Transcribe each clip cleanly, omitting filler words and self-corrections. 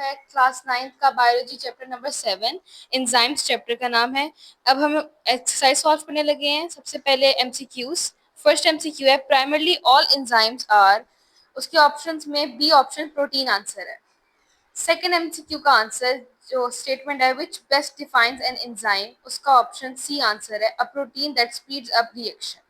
है class 9th का biology chapter number 7, enzymes chapter का नाम है। अब हम एक्सरसाइज सॉल्व करने लगे हैं। सबसे पहले एमसीक्यूज। फर्स्ट एमसीक्यू है प्राइमरली ऑल एंजाइम्स आर, उसके ऑप्शंस में बी ऑप्शन प्रोटीन आंसर है। सेकेंड एमसीक्यू का आंसर जो स्टेटमेंट है विच बेस्ट डिफाइंस एन एंजाइम, उसका ऑप्शन सी आंसर है, a protein that speeds up reaction.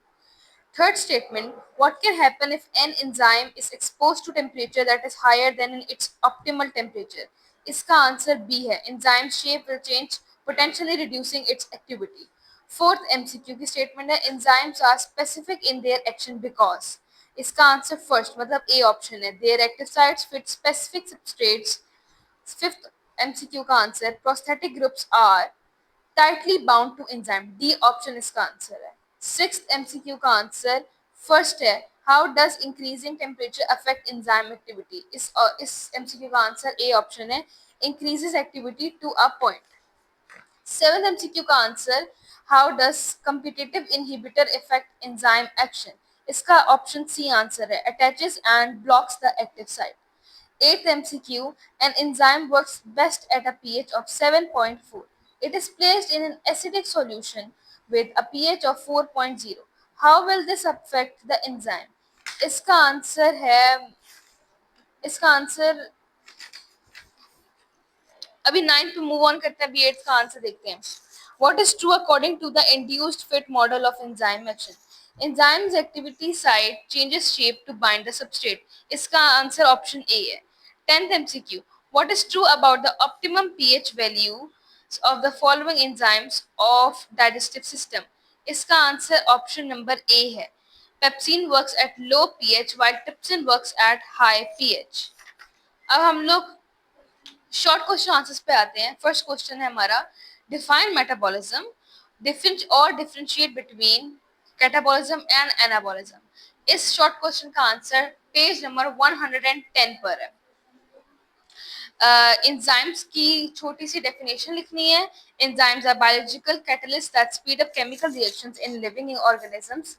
Third statement, what can happen if an enzyme is exposed to temperature that is higher than in its optimal temperature? इसका answer B है, enzyme shape will change, potentially reducing its activity. Fourth MCQ की statement है enzymes are specific in their action because. इसका answer first मतलब ए option है, their active sites fit specific substrates. Fifth MCQ का answer prosthetic groups are tightly bound to enzyme, D option इसका answer है। Sixth MCQ का answer first है, how does increasing temperature affect enzyme activity, इस MCQ का answer A option है, increases activity to a point. Seventh MCQ का answer, how does competitive inhibitor effect enzyme action, इसका option C answer है, attaches and blocks the active site. Eighth MCQ, an enzyme works best at a pH of 7.4. It is placed in an acidic solution with a pH of 4.0. How will this affect the enzyme? इसका answer है, इसका answer अभी 9th पे move on करते हैं, अभी 8th का answer देखते हैं। What is true according to the induced fit model of enzyme action? Enzyme's activity site changes shape to bind the substrate. इसका आंसर ऑप्शन ए है। 10th MCQ. What is true about the optimum pH value of the following enzymes of digestive system? इसका answer option number A है। Pepsin works at low pH while trypsin works at high pH. अब हम लोग short question answers पे आते हैं। First question है हमारा, define metabolism, differentiate between catabolism and anabolism. इस शॉर्ट क्वेश्चन का आंसर पेज नंबर 110 पर है। एंजाइम्स की छोटी सी डेफिनेशन लिखनी है। Enzymes are biological catalyst that speed up chemical reactions in living organisms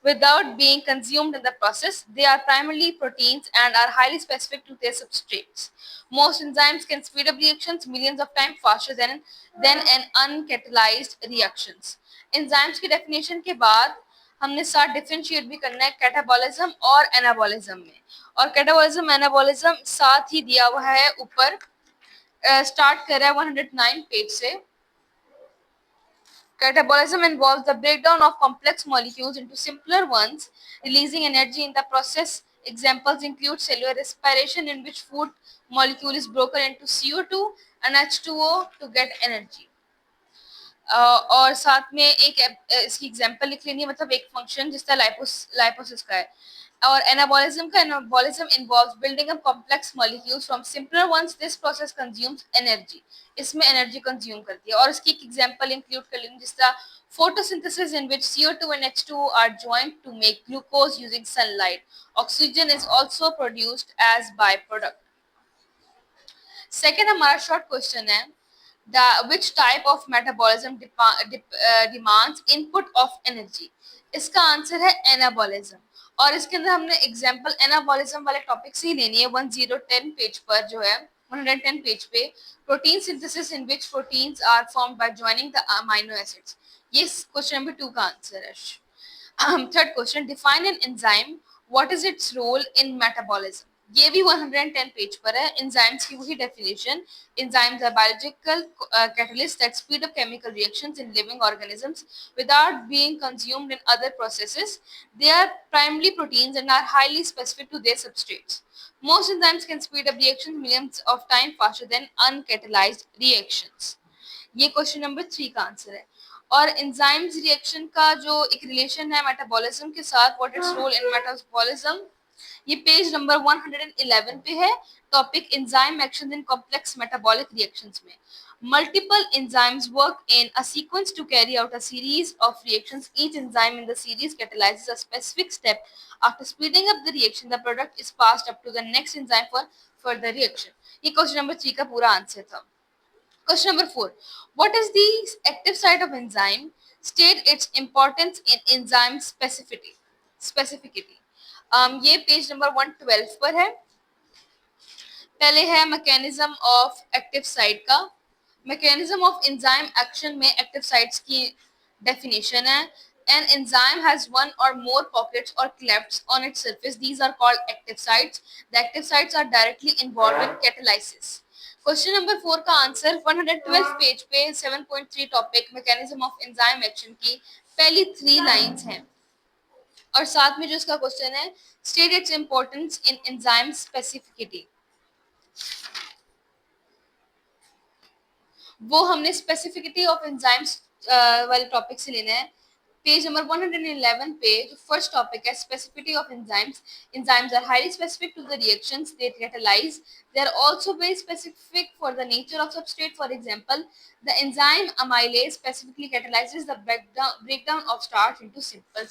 without being consumed in the process. They are primarily proteins and are highly specific to their substrates. Most enzymes can speed up reactions millions of times faster than an uncatalyzed reactions. Enzymes की definition के बाद हमने साथ differentiate भी करना है catabolism और anabolism में, और कैटाबॉलिज्म एनाबॉलिज्म साथ ही दिया हुआ है ऊपर। स्टार्ट कर रहा है 109 पेज से। Catabolism involves the breakdown of complex molecules into simpler ones, releasing energy in the process. Examples include cellular respiration, in which food molecule is broken into CO2 and H2O to get energy. और साथ में एक इसकी example लिख लेनी है, मतलब एक फंक्शन जिस तरह लाइपोसिस का है। और एनाबॉलिज्म का, anabolism involves building up complex molecules from simpler ones. This process consumes energy, इसमें एनर्जी कंज्यूम करती है। और इसकी एक एग्जांपल इंक्लूड कर लेनी जिस तरह photosynthesis in which CO2 and H2O are joined to make glucose using sunlight. Oxygen is also produced as byproduct. Second हमारा शॉर्ट क्वेश्चन है, which type of metabolism demands input of energy? इसका answer है anabolism. और इसके अंदर हमने example anabolism वाले topic से ही लेनी है। 1010 पेज पर जो है 110 पेज पे, protein synthesis in which proteins are formed by joining the amino acids, ये क्वेश्चन नंबर 2 का आंसर है। Third question, define an enzyme, what is its role in metabolism, ये भी 110 पेज पर है। एंजाइम्स की वही definition, enzymes are biological catalysts that speed up chemical reactions in living organisms without being consumed in other processes. They are primarily proteins and are highly specific to their substrates. Most enzymes can speed up reactions millions of times faster than uncatalyzed reactions. ये question number 3 का answer है। और enzymes reaction का जो एक relation है metabolism के साथ, what its role in metabolism, ये पेज नंबर 111 पे है। Topic enzyme actions in complex metabolic reactions में, multiple enzymes work in a sequence to carry out a series of reactions. Each enzyme in the series catalyzes a specific step. After speeding up the reaction, the product is passed up to the next enzyme for further reaction. ये question number 3 का पूरा answer था। Question number 4. What is the active site of enzyme? State its importance in enzyme specificity. ये page number 112 पर है। पहले है mechanism of active site का। मैकेनिज्म ऑफ एंजाइम एक्शन में एक्टिव साइट्स की डेफिनेशन है। An enzyme has one or more pockets or clefts on its surface, these are called active sites. The active sites are directly involved in catalysis. Question number 4 का answer 112 page पे 7.3 topic mechanism of enzyme action की पहली 3 lines हैं, और साथ में जो इसका क्वेश्चन है, state its importance in enzyme specificity, वो हमने स्पेसिफिसिटी ऑफ एंजाइम्स वाले टॉपिक से लेना है। पेज नंबर 111 पे जो फर्स्ट टॉपिक है, specificity of enzymes. Enzymes are highly specific to the reactions they catalyse, they are also very specific for the nature of substrate. For example, the enzyme amylase specifically catalyzes the breakdown of starch into simple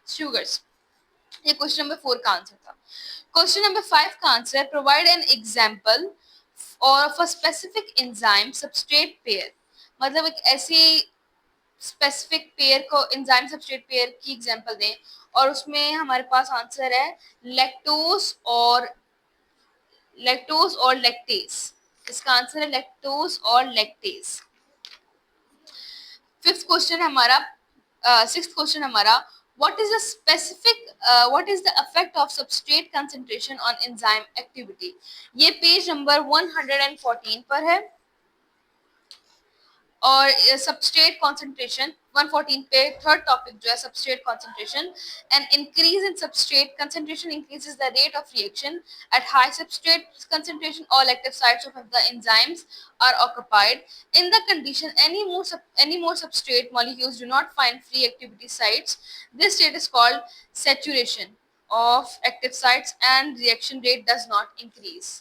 sugars. ये question number 4 का answer था। Question number 5 का answer, provide an example of a specific enzyme substrate pair, मतलब एक ऐसी specific pair को, enzyme substrate pair की example दें, और उसमें हमारे पास आंसर है लैक्टोज और लैक्टेज। इसका आंसर है लैक्टोज और लैक्टेज। फिफ्थ क्वेश्चन हमारा, सिक्स्थ क्वेश्चन हमारा, what is the effect of substrate concentration on enzyme activity? ये पेज नंबर 114 पर है। और सबस्ट्रेट कॉन्सेंट्रेशन 114 पे थर्ड टॉपिक जो है substrate concentration, and increase in substrate concentration increases the rate of reaction at high substrate concentration, all active sites of the enzymes are occupied. In the condition any more substrate molecules do not find free activity sites, this state is called saturation of active sites and reaction rate does not increase.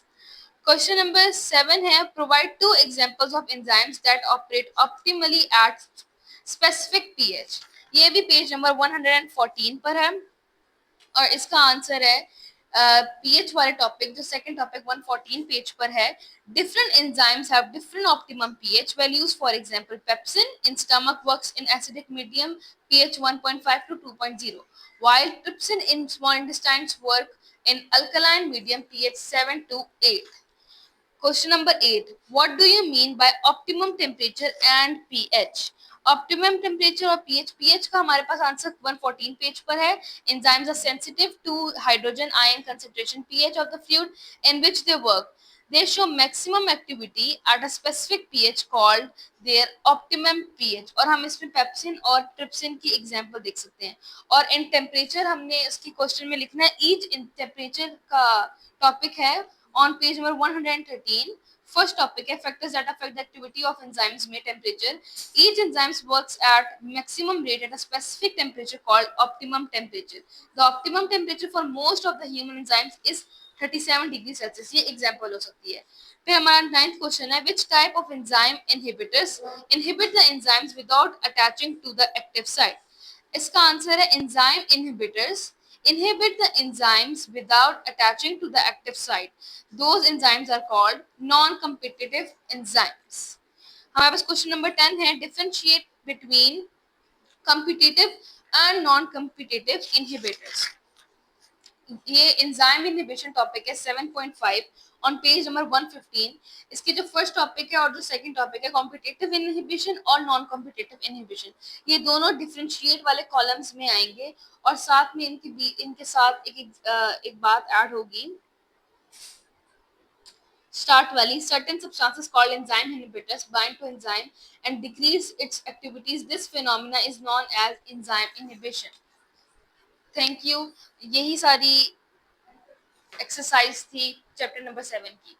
Question number 7 है, provide 2 examples of enzymes that operate optimally at specific pH. ये भी page number 114 पर है, और इसका answer है pH वाले topic, जो सेकंड टॉपिक 114 पेज पर है। Different enzymes have different optimum pH values, for example pepsin in stomach works in acidic medium pH 1.5 to 2.0, while trypsin in small intestines work in alkaline medium pH 7 to 8. Question number 8. What do you mean by optimum temperature and pH? Optimum temperature और pH, pH का हमारे पास answer 114 page पर है। Enzymes are sensitive to hydrogen ion concentration pH of the fluid in which they work, they show maximum activity at a specific pH called their optimum pH। और हम इसमें pepsin और trypsin की example देख सकते हैं। और इन टेम्परेचर हमने इसकी क्वेश्चन में लिखना है, ईच इन टेम्परेचर का टॉपिक है on page number 113. First topic है factors that affect the activity of enzymes में temperature. Each enzyme works at maximum rate at a specific temperature called optimum temperature. The optimum temperature for most of the human enzymes is 37 degree Celsius. ये example हो सकती है। फिर हमारा 9th question है, which type of enzyme inhibitors inhibit the enzymes without attaching to the active site? इसका answer है enzyme inhibitors inhibit the enzymes without attaching to the active site. Those enzymes are called non-competitive enzymes. हमारे पास question number 10 है, differentiate between competitive and non-competitive inhibitors. ये enzyme inhibition topic है 7.5 on page number 115। इसकी जो first topic है और जो second topic है, कॉम्पिटिटिव इनहिबिशन और नॉन कॉम्पिटिटिव इनहिबिशन, ये दोनों डिफरेंशिएट वाले कॉलम्स में आएंगे, और साथ में इनके साथ एक बात ऐड होगी स्टार्ट वाली, certain substances called enzyme inhibitors bind to enzyme and decrease its activities, this phenomena is known as enzyme inhibition. Thank you. यही सारी एक्सरसाइज थी चैप्टर नंबर 7 की।